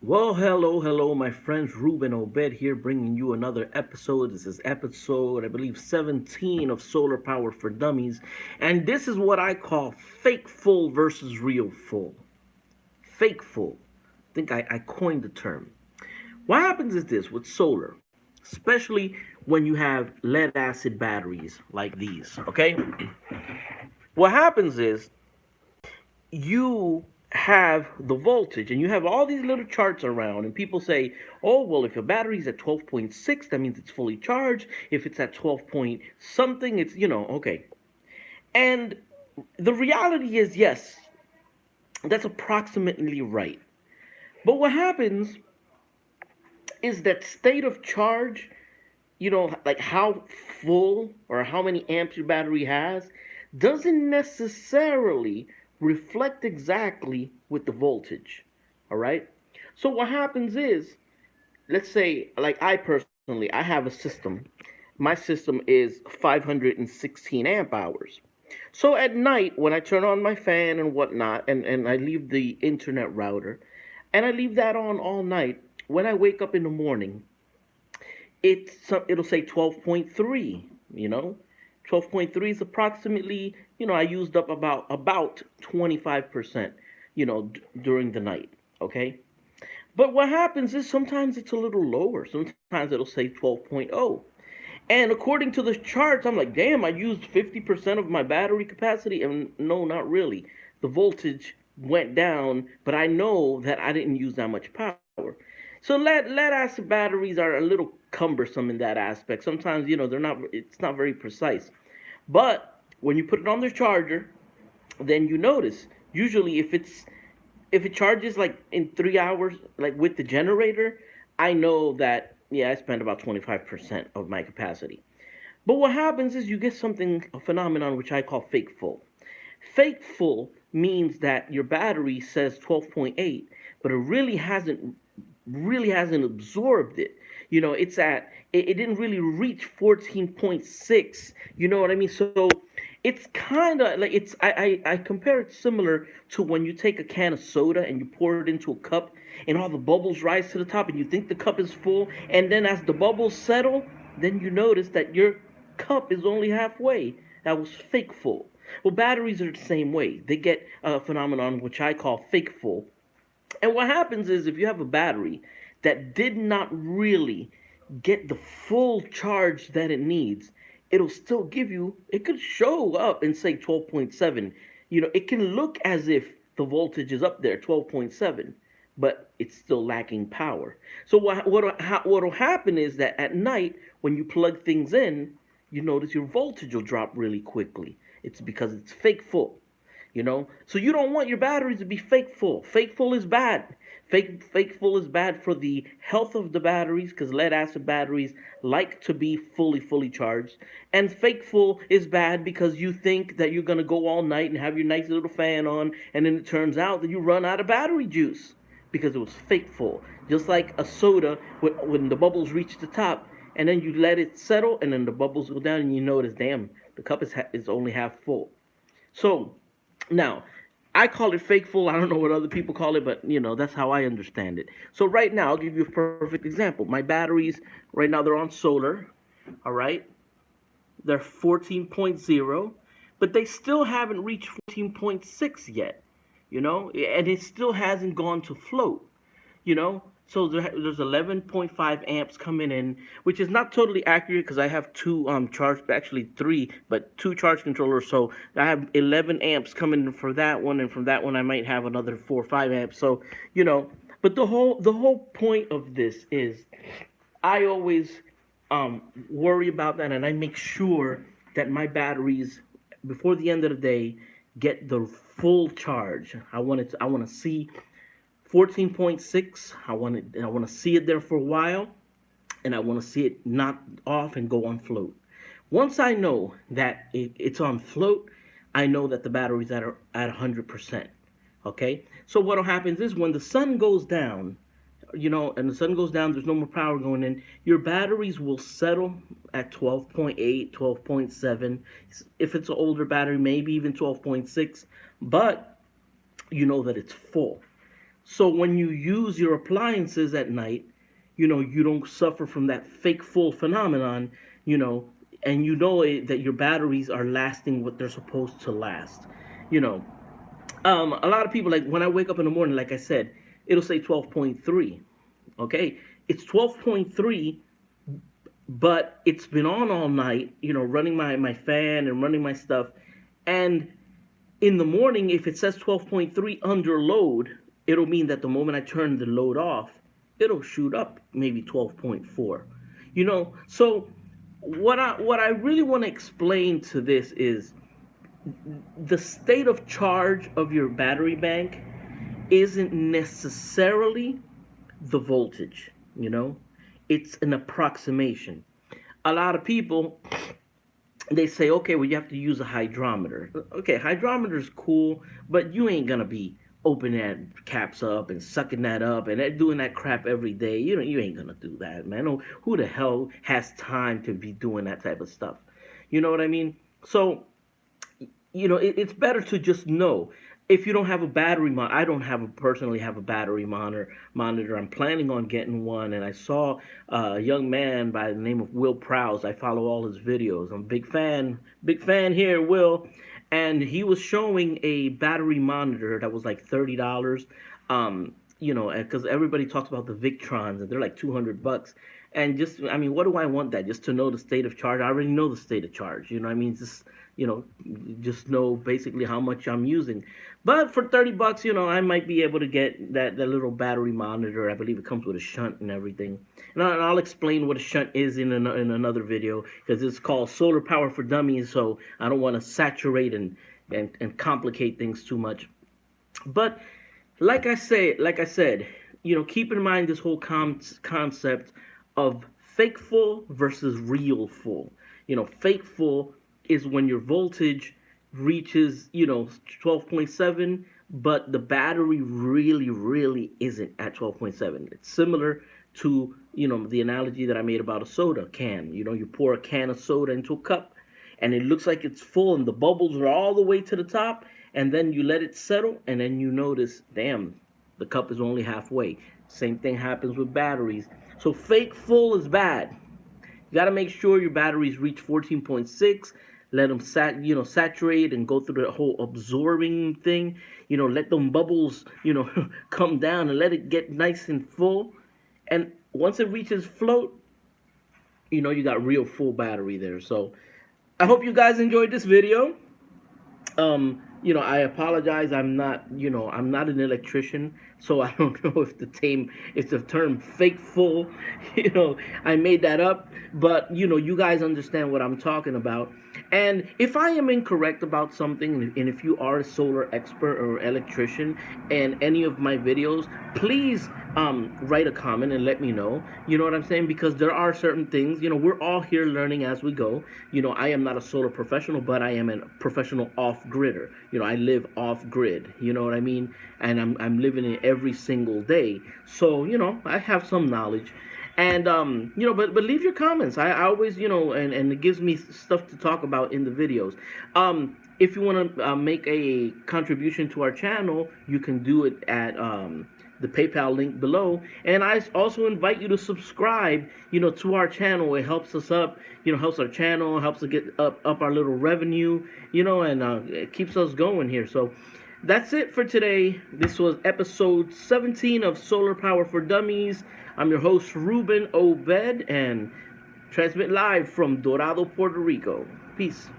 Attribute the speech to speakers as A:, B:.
A: Well, hello, my friends. Ruben Obed here, bringing you another episode. This is episode, I believe, 17 of Solar Power for Dummies. And this is what I call fake full versus real full. Fake full. I think I coined the term. What happens is this with solar, especially when you have lead acid batteries like these, okay? What happens is you have the voltage and you have all these little charts around, and people say, oh well, if your battery's at 12.6, that means it's fully charged. If it's at 12 point something, it's, okay. And the reality is, yes, that's approximately right. But what happens is that state of charge, like how full or how many amps your battery has, doesn't necessarily reflect exactly with the voltage. All right. So what happens is, let's say, like I personally, I have a system. My system is 516 amp hours. So at night, when I turn on my fan and whatnot, and I leave the internet router, and I leave that on all night, when I wake up in the morning, it'll say 12.3, 12.3 is approximately, I used up about 25%, during the night, okay? But what happens is sometimes it's a little lower. Sometimes it'll say 12.0. And according to the charts, I'm like, damn, I used 50% of my battery capacity. And no, not really. The voltage went down, but I know that I didn't use that much power. So lead acid batteries are a little cumbersome in that aspect. Sometimes, it's not very precise. But when you put it on the charger, then you notice usually if it charges like in 3 hours, like with the generator, I know that, yeah, I spent about 25% of my capacity. But what happens is you get something, a phenomenon which I call fake full. Fake full means that your battery says 12.8, but it really hasn't absorbed it. It didn't really reach 14.6. You know what I mean? So it's kind of like I compare it similar to when you take a can of soda and you pour it into a cup and all the bubbles rise to the top and you think the cup is full, and then as the bubbles settle, then you notice that your cup is only halfway. That was fake full. Well, batteries are the same way. They get a phenomenon which I call fake full. And what happens is if you have a battery that did not really get the full charge that it needs, it'll still give you, it could show up and say 12.7. It can look as if the voltage is up there, 12.7, but it's still lacking power. So what'll happen is that at night, when you plug things in, you notice your voltage will drop really quickly. It's because it's fake full. So you don't want your batteries to be fake full. Fake full is bad. Fake full is bad for the health of the batteries, because lead acid batteries like to be fully charged. And fake full is bad because you think that you're going to go all night and have your nice little fan on, and then it turns out that you run out of battery juice because it was fake full. Just like a soda, when the bubbles reach the top and then you let it settle and then the bubbles go down and you notice, damn, the cup is only half full. So now, I call it fake full. I don't know what other people call it, but that's how I understand it. So right now, I'll give you a perfect example. My batteries right now, they're on solar. All right, they're 14.0, but they still haven't reached 14.6 yet. And it still hasn't gone to float. So there's 11.5 amps coming in, which is not totally accurate because I have two actually three, but two charge controllers. So I have 11 amps coming in for that one, and from that one I might have another 4 or 5 amps. So but the whole point of this is I always worry about that, and I make sure that my batteries before the end of the day get the full charge. I want to see 14.6. I want to see it there for a while, and I want to see it not off and go on float. Once I know that it's on float, I know that the battery's at 100%. Okay? So what'll happen is when the sun goes down, and the sun goes down, there's no more power going in, your batteries will settle at 12.8, 12.7. If it's an older battery, maybe even 12.6, but you know that it's full. So when you use your appliances at night, you don't suffer from that fake full phenomenon, you know, and that your batteries are lasting what they're supposed to last. You know, a lot of people, like when I wake up in the morning, like I said, it'll say 12.3. Okay, it's 12.3, but it's been on all night, running my fan and running my stuff. And in the morning, if it says 12.3 under load, it'll mean that the moment I turn the load off, it'll shoot up maybe 12.4. So what I really want to explain to this is the state of charge of your battery bank isn't necessarily the voltage, it's an approximation. A lot of people, they say, okay, well, you have to use a hydrometer. Okay, hydrometer is cool, but you ain't gonna be opening that caps up and sucking that up and doing that crap every day. You ain't gonna do that, man. Who the hell has time to be doing that type of stuff? You know what I mean? So it's better to just know. If you don't have a battery monitor, I don't personally have a battery monitor. I'm planning on getting one, and I saw a young man by the name of Will Prowse. I follow all his videos. I'm a big fan here, Will. And he was showing a battery monitor that was like $30. Because everybody talks about the Victrons, and they're like $200. And just, I mean, what do I want that? Just to know the state of charge? I already know the state of charge. I mean, you know, just know basically how much I'm using. But for $30, I might be able to get that little battery monitor. I believe it comes with a shunt and everything. And I'll explain what a shunt is in another video, because it's called Solar Power for Dummies. So I don't want to saturate and complicate things too much. But like I said, keep in mind this whole concept of fake full versus real full. Fake full is when your voltage reaches 12.7, but the battery really isn't at 12.7. It's similar to the analogy that I made about a soda can. You pour a can of soda into a cup, and it looks like it's full and the bubbles are all the way to the top, and then you let it settle, and then you notice, damn, the cup is only halfway. Same thing happens with batteries. So fake full is bad. You got to make sure your batteries reach 14.6. Let them saturate and go through the whole absorbing thing. Let them bubbles come down and let it get nice and full. And once it reaches float, you got real full battery there. So I hope you guys enjoyed this video. I apologize. I'm not an electrician, so I don't know if the term fake full, I made that up, but you guys understand what I'm talking about. And if I am incorrect about something, and if you are a solar expert or electrician in any of my videos, please write a comment and let me know. You know what I'm saying? Because there are certain things, we're all here learning as we go. I am not a solar professional, but I am a professional off-gridder. I live off-grid, you know what I mean? And I'm living it every single day. So, I have some knowledge. And but leave your comments. I always, and it gives me stuff to talk about in the videos. If you want to make a contribution to our channel, you can do it at the PayPal link below. And I also invite you to subscribe, to our channel. It helps us up, helps our channel, helps to get up our little revenue, and it keeps us going here. So that's it for today. This was episode 17 of Solar Power for Dummies. I'm your host, Ruben Obed, and transmit live from Dorado, Puerto Rico. Peace.